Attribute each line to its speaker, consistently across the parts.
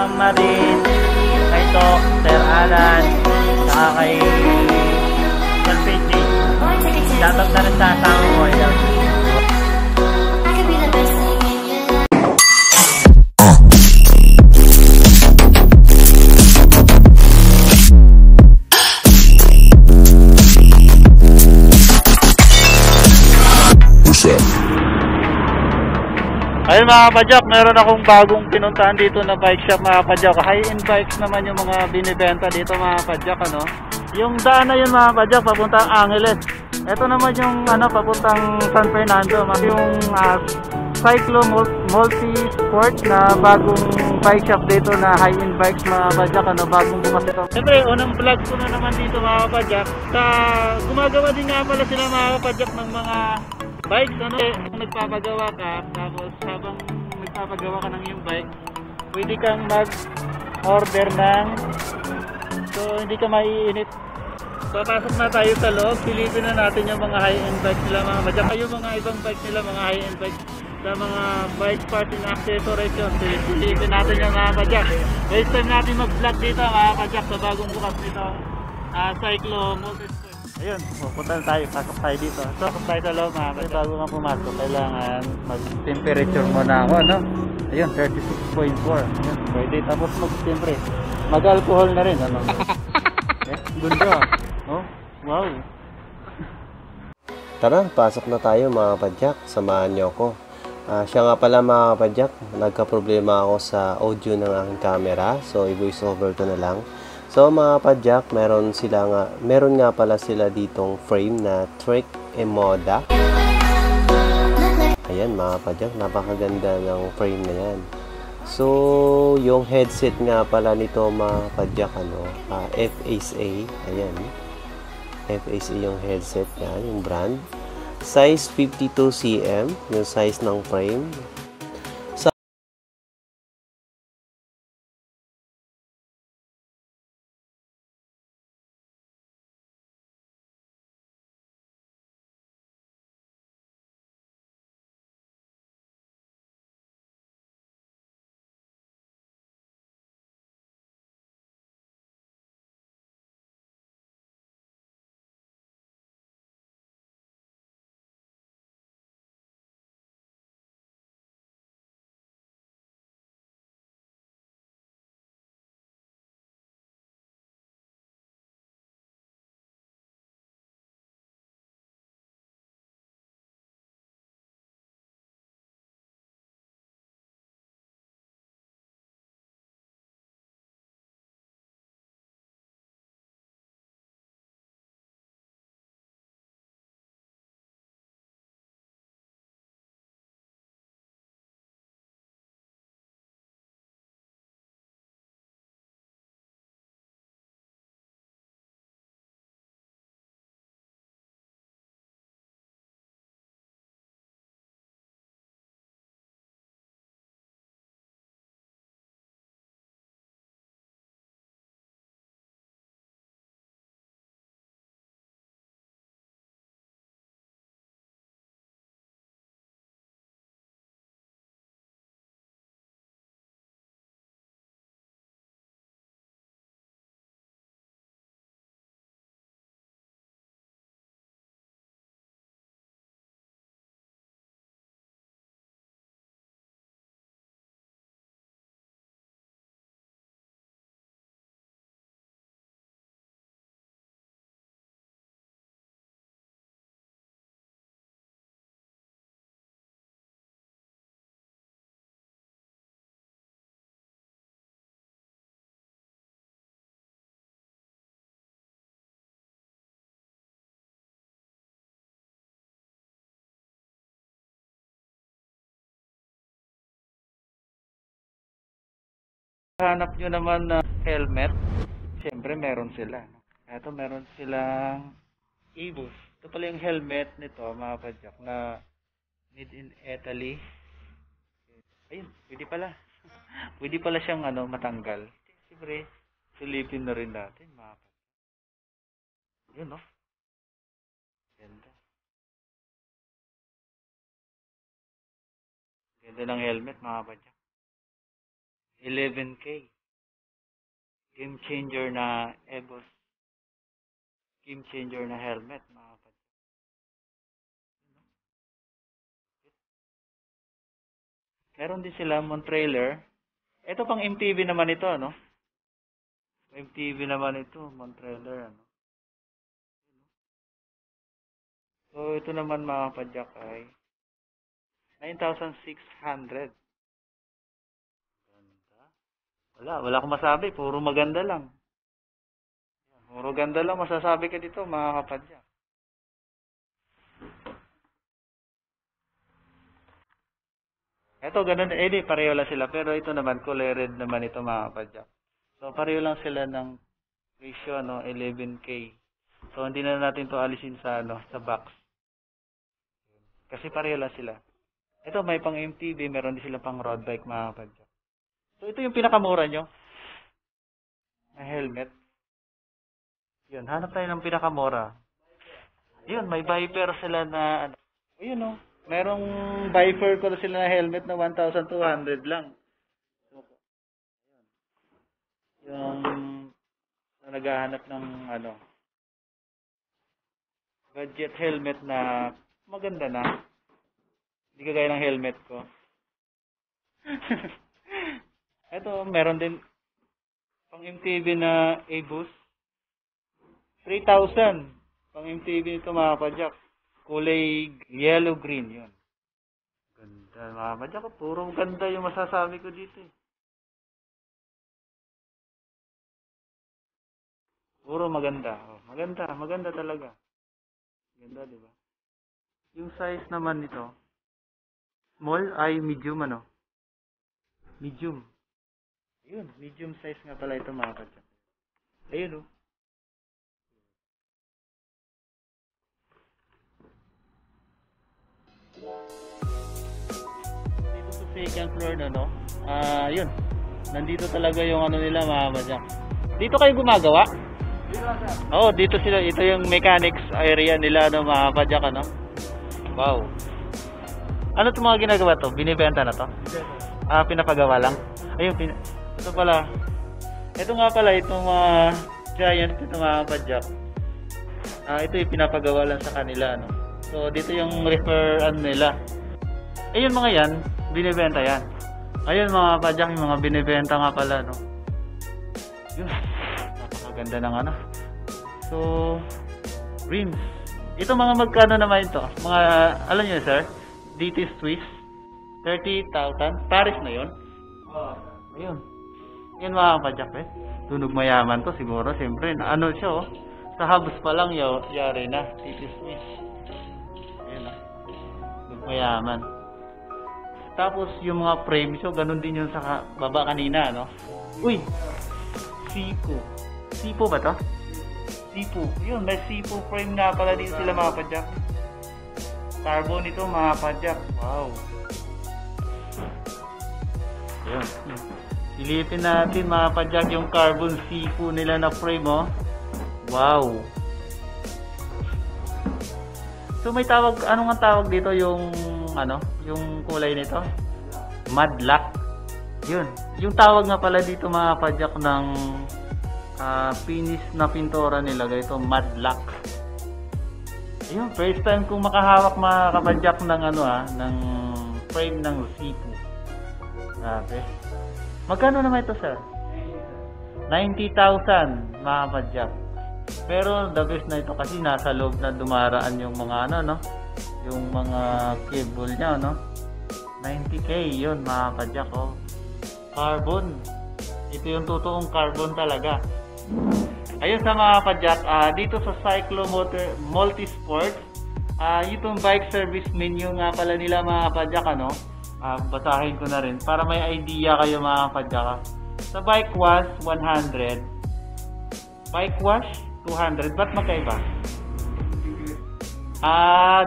Speaker 1: Ma'am Marin, kay Tok, Sir Alan, saka kay Sir PJ. Shoutout na rin sa asawa ko. Ayun mga kapadyak, meron akong bagong pinuntahan dito na bike shop mga kapadyak. High-end bikes naman yung mga binibenta dito mga kapadyak, ano. Yung daan na yun mga kapadyak, papuntang Angeles. Ito naman yung papuntang San Fernando, yung Cyclo Multi-Sport na bagong bike shop dito na high-end bikes mga kapadyak, ano, bagong bukas ito. Siyempre, unang vlog ko na naman dito mga kapadyak. Gumagawa din nga pala sila mga kapadyak ng mga bikes, kung nagpapagawa ka, tapos habang nagpapagawa ka ng yung bike, pwede kang mag-order so hindi ka maiinit. Papasok na tayo sa loob, silipin na natin yung mga high-end bikes nila mga kapadyak. Yung mga ibang bikes nila, mga high-end bikes, sa mga bike parts and accessories yun, silipin natin yung mga kapadyak. First time natin mag-vlog dito mga kapadyak sa bagong bukas nito, Cyclo Multi-Sport. Ayun, pupunta tayo, pasok tayo dito. Pasok tayo sa loob mga kapadyak. Bago nga pumasok, kailangan mag-temperature muna ako, no? Ayun, 36.4. Ayun, pwede. Tapos siyempre, mag-alcohol na rin, ano? Ganda. Oh, wow.
Speaker 2: Tara, pasok na tayo mga kapadyak. Samahan niyo ako. Siya nga pala mga kapadyak, nagka-problema ako sa audio ng aking camera. So, i-voice over ko na lang. So mga kapadyak, meron nga pala sila ditong frame na Trek Emoda. Ayan mga kapadyak, napakaganda ng frame na yan. So yung headset nga pala nito mga kapadyak, FSA. Ayan, FSA yung headset yan, yung brand. Size 52 cm, yung size ng frame.
Speaker 1: Hanap nyo naman na helmet, siyempre meron sila. Ito meron silang Evo. Ito pala yung helmet nito mga kapadyak na made in Italy. Ayun, pwede pala. Pwede pala siyang matanggal. Siyempre, silipin na rin natin mga kapadyak. Yun, no? Ganda. Ganda ng helmet mga kapadyak. 11K. Game changer na Evos. Game changer na helmet, mga kapadyak. Meron din sila Montrailer. Ito pang MTV naman ito, ano? MTV naman ito, Montrailer, ano? So, ito naman mga kapadyak ay 9,600. Ganda. Wala akong masabi. Puro maganda lang. Puro ganda lang masasabi ka dito, mga kapadyak. Ito, ganun. Di, pareho lang sila. Pero ito naman, color red naman ito, mga kapadyak. So, pareho lang sila ng presyo, no? 11K. So, hindi na natin to alisin sa, sa box. Kasi pareho lang sila. Ito, may pang MTB, meron din sila pang road bike, mga kapadyak. So, ito yung pinakamura nyo. Na helmet. Yun, hanap tayo ng pinakamura. Yun, may Viper sila na, ayun, no? Merong Viper ko sila na helmet na 1,200 lang. So, yung naghahanap ng, budget helmet na maganda na. Hindi kagaya ng helmet ko. Ito, meron din pang MTV na Evos. 3,000. Pang MTV ito, mga kapadyak. Kulay yellow-green, yun. Ganda, mga kapadyak. Puro ganda yung masasabi ko dito. Puro maganda. Oh, maganda talaga. Ganda, di ba? Yung size naman nito, small ay medium, Medium. Ayun, medium size nga pala ito, mga kapadyak. Ayun, oh. Dito sa second floor yun. Nandito talaga yung nila, mga kapadyak. Dito kayo gumagawa? Oo, dito sila. Ito yung mechanics area nila, mga kapadyak, Wow. Ano itong mga ginagawa to? Binibenta na to? Pinapagawa lang? Ayun, ito pala. Ito nga pala, itong mga giant, ito mga kapadyak. Ito yung pinapagawa lang sa kanila, So, dito yung refer nila. Ayun mga yan, binibenta yan. Ayun mga kapadyak, yung mga binibenta nga pala, Yun, napakaganda ng So, rims. Ito mga magkano naman ito? Mga, alam nyo sir, DT Swiss, 30,000. Paris na yun? Ayun. Yan mga kapadyak Tunog mayaman to siguro. Siyempre, siya sa hubs pa lang yari na. DT Swiss. Ayun tunog mayaman. Tapos yung mga frame so ganun din yung sa baba kanina, Uy! Sipo ba to? Sipo. Yun, may Sipo frame nga pala din sila mga kapadyak. Carbon ito mga kapadyak. Wow. Ayun. Silipin natin mga kapadyak yung carbon Sipo nila na frame, Wow. So may tawag, ano nga tawag dito yung yung kulay nito? Mudlock. Yun. Yung tawag nga pala dito mga kapadyak ng finish na pintura nila, ito mudlock. Ayun, first time kong makahawak mga kapadyak ng ng frame ng Sipo. Grabe. Magkano naman ito, sir? 90,000 mga kapadyak. Pero the best na ito kasi nasa loob na dumaraan yung mga yung mga cable niya, 90K yun mga kapadyak, Carbon. Ito yung totoong carbon talaga. Ayun sa mga kapadyak, dito sa Cyclo Multisports, itong bike service menu nga pala nila mga kapadyak, basahin ko na rin para may idea kayo mga kapadyak. Sa bike wash 100, bike wash 200. Ba't magkaiba?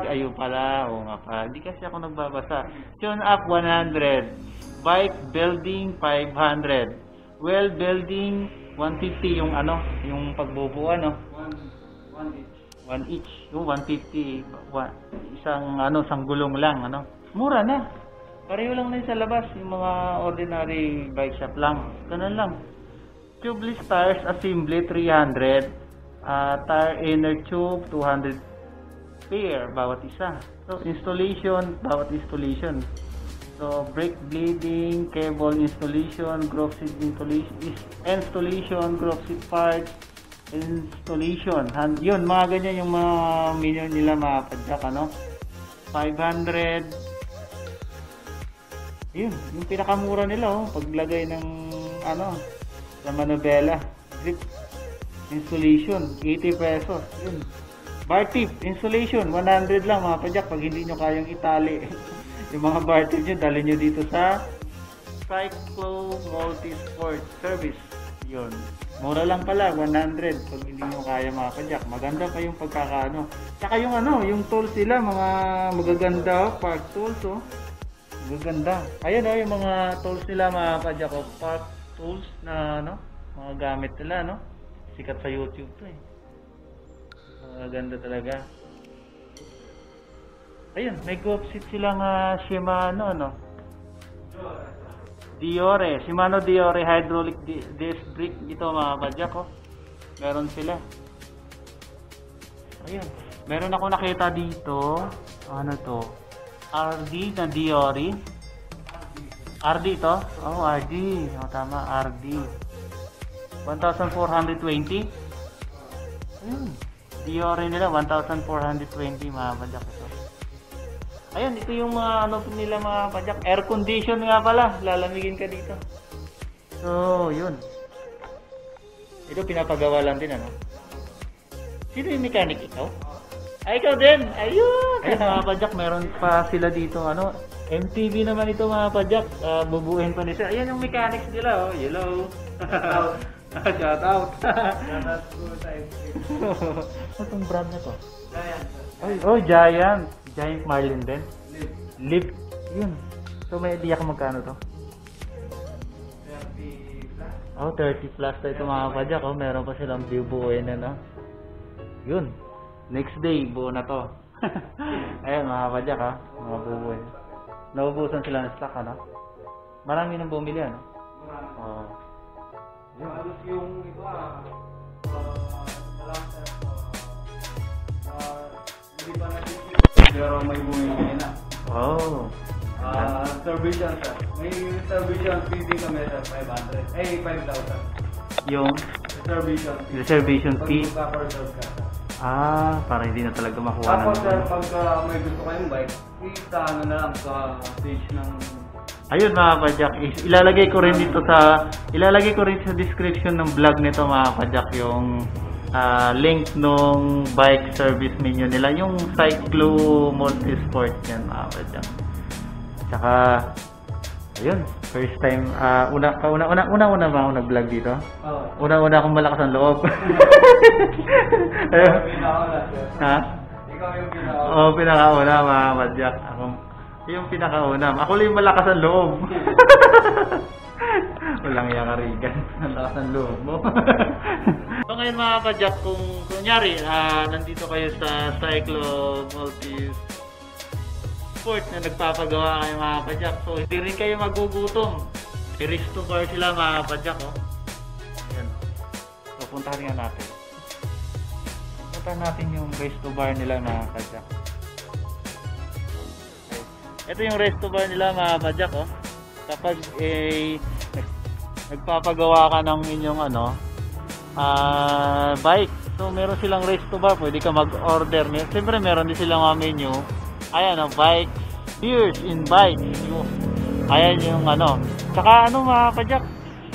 Speaker 1: Ayun pala. Oo nga pala. Hindi kasi ako nagbabasa. Tune up 100. Bike building 500. Well building 150 yung yung pagbubuo one each. Yung 150 isang gulong lang Mura na. Pareho lang na sa labas yung mga ordinary bike shop lang. Ganun lang. Tubeless tires assembly 300. Tire inner tube 200 pair bawat isa. So installation, bawat installation. So brake bleeding, cable installation, groove seat installation, groove seat parts installation. Yun, mga ganyan yung mga menu nila, mga padyak, ano. 500. Yun, yung pinakamura nila, oh, paglagay ng ano, sa manubela. Grip installation 80 pesos. Yun. Bar tip installation 100 lang, mga padyak, pag hindi nyo kayang itali. Yung mga bar tip nyo, dali nyo dito sa Cyclo Multisport Service. Yun. Mura lang pala, 100 pag hindi nyo kaya, mga padyak. Maganda pa yung pagkakaano. Tsaka yung ano, yung tools sila, mga magaganda, oh, park tools, oh. Magaganda. Ayan, oh, yung mga tools nila, mga padyak, oh, park tools na ano, mga gamit nila, no? Sikat sa YouTube to, eh. Maganda talaga. Ayun, may golf seat silang Shimano, no? Diore, Shimano Diore hydraulic disc brake ito, mga padyak, oh. Meron sila. Ayun, meron ako nakita dito. Ano to? RD na Diore. RD ito? Oh, RD. Oh, tama, RD. 1,420. Ayun. Diore nila, 1,420, mga padyak ito. Ayun, ito yung mga ano nila, mga padyak. Air condition nga pala. Lalamigin ka dito. So, yun. Ito pinapagawa lang din, ano? Sino yung mechanic? Ikaw? Ay, ikaw din! Ayun! Ayun, mga padyak, meron pa sila dito, ano? MTV naman ito, mga padyak. Bubuhin pa nila. Ayan yung mechanics nila, oh. Hello! Shout out! Shout out po sa MTV. Itong brand na to? Giant. Oh, Giant! Giant Marlin din? Lift. Yun. So may idea ka magkano to? 30 plus. Oh, 30 plus to ito, mga padyak. Oh, meron pa silang bubuuin na, no? Yun. Next day, buo na to. Ayun, mga padyak, ha? Mga bubuuin. Naubusan sila ng stock, ano? Marami nang bumili, ano? Oh. Yun. Halos yung ito, hindi pa natin pero may bumili na. Oh. Reservation siya. May reservation fee din kami sa 500. 5,000. Yung reservation fee. Pag-reserve ka. Para hindi na talaga makuha ng... Tapos sir, pagka may gusto kayong bike, ano na lang sa page ng... Ayun, mga padyak, ilalagay ko rin sa description ng vlog nito, mga padyak, yung link nung bike service menu nila, yung Cyclo Multisport yan, mga padyak. Tsaka ayun, first time una ba ako nag-vlog dito? Oo. Una akong malakas ang loob. Ayun. Ha? Ikaw yung pinakauna. Oo, pinakauna, mga padyak. Ako yung pinakauna. Ako lang yung malakas ang loob. Walang yakarigan. Ang lakas ng loob mo. So ngayon, mga padyak, kung kunyari nandito kayo sa Cyclo Multisport na nagpapagawa kayo, mga padyak, so hindi rin kayo magugutom. I-resto bar sila, mga padyak, oh. Ayan. So puntahan nga natin. Puntahan natin yung resto bar nila, mga padyak. Okay. Ito yung resto bar nila, mga padyak, oh. Kapag nagpapagawa ka ng inyong bike, so meron silang resto bar, pwede ka mag-order. Siyempre meron din silang mga menu. Ayan, bike, beers in bike. Ayan yung tsaka mga padyak,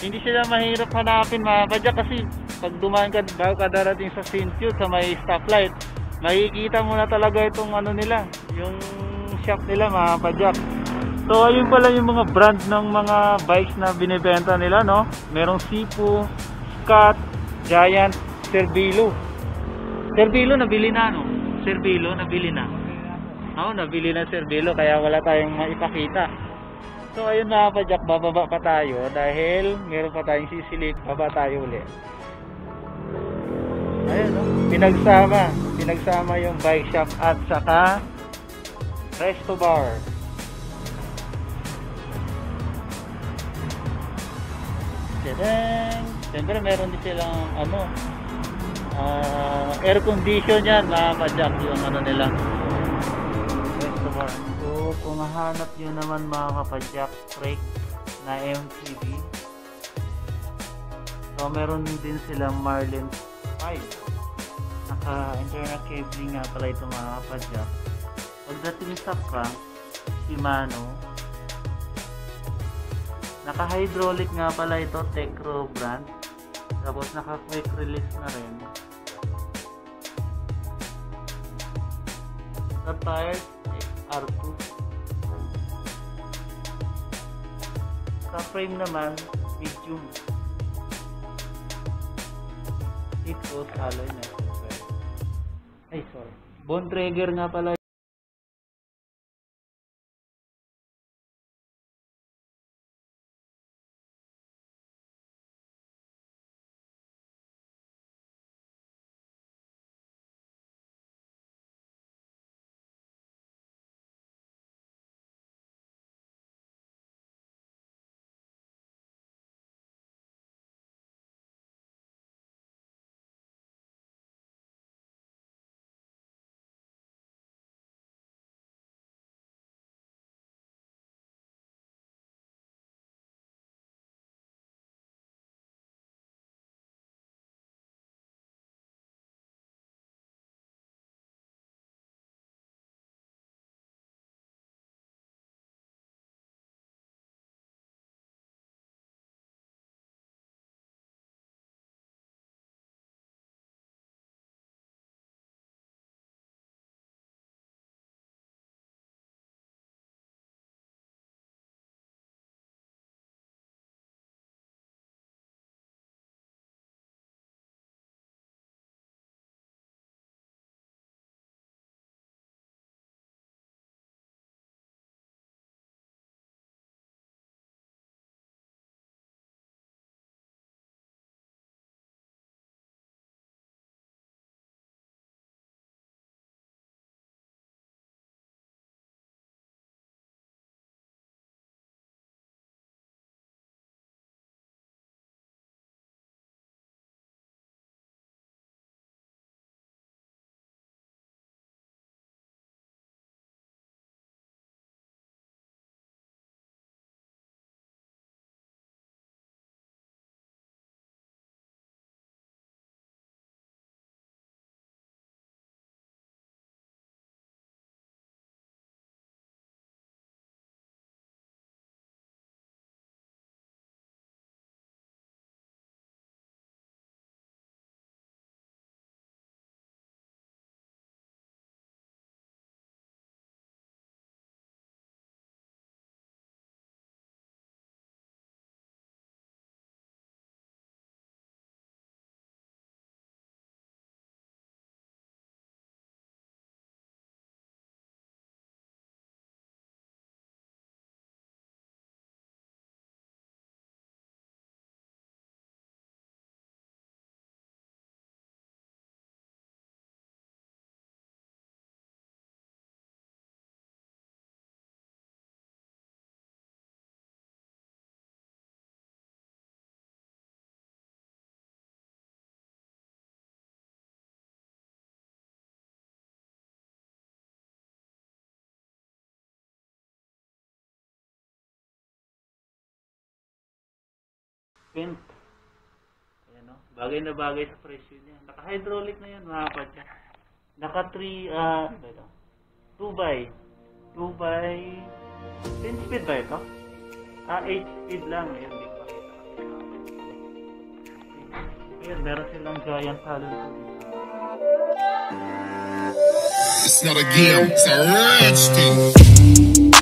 Speaker 1: hindi sila mahirap hanapin, mga padyak, kasi pag dumaan ka, bago ka darating sa St. Jude, sa may stoplight, makikita mo na talaga itong nila, yung shop nila, mga padyak. So ayun pala yung mga brand ng mga bikes na binibenta nila, no? Merong Sifu, Scott, Giant, Cervelo. Cervelo nabili na, no? Cervelo nabili na. Oo, nabili na Cervelo, kaya wala tayong maipakita. So ayun, mga padyak, bababa pa tayo dahil meron pa tayong sisilip, baba tayo ulit. Ayun, no? Pinagsama yung bike shop at saka resto bar. Tadang! Siyempre meron din silang ano, air condition yan mga kapadyak, yung ano nila. So kung hahanap nyo naman mga kapadyak brake na MTB, so meron din silang Marlin 5. Naka internal cabling nga pala ito mga kapadyak. Pagdating sa crank, Shimano, naka hydraulic nga pala ito, Tecro brand. Tapos naka quick release na rin. Sa tires R2. Sa frame naman medium. Ito alloy na. Ay sorry, Bontrager nga pala. Pint. Ayan o. Bagay na bagay sa presyo niya. Naka-hydraulic na yan mga kapadyak. Naka 2 by 10 speed ba ito? 8 speed lang. Ayan, hindi ko makita. Ayan, meron silang giant salon.
Speaker 3: It's not a game, it's a rich thing.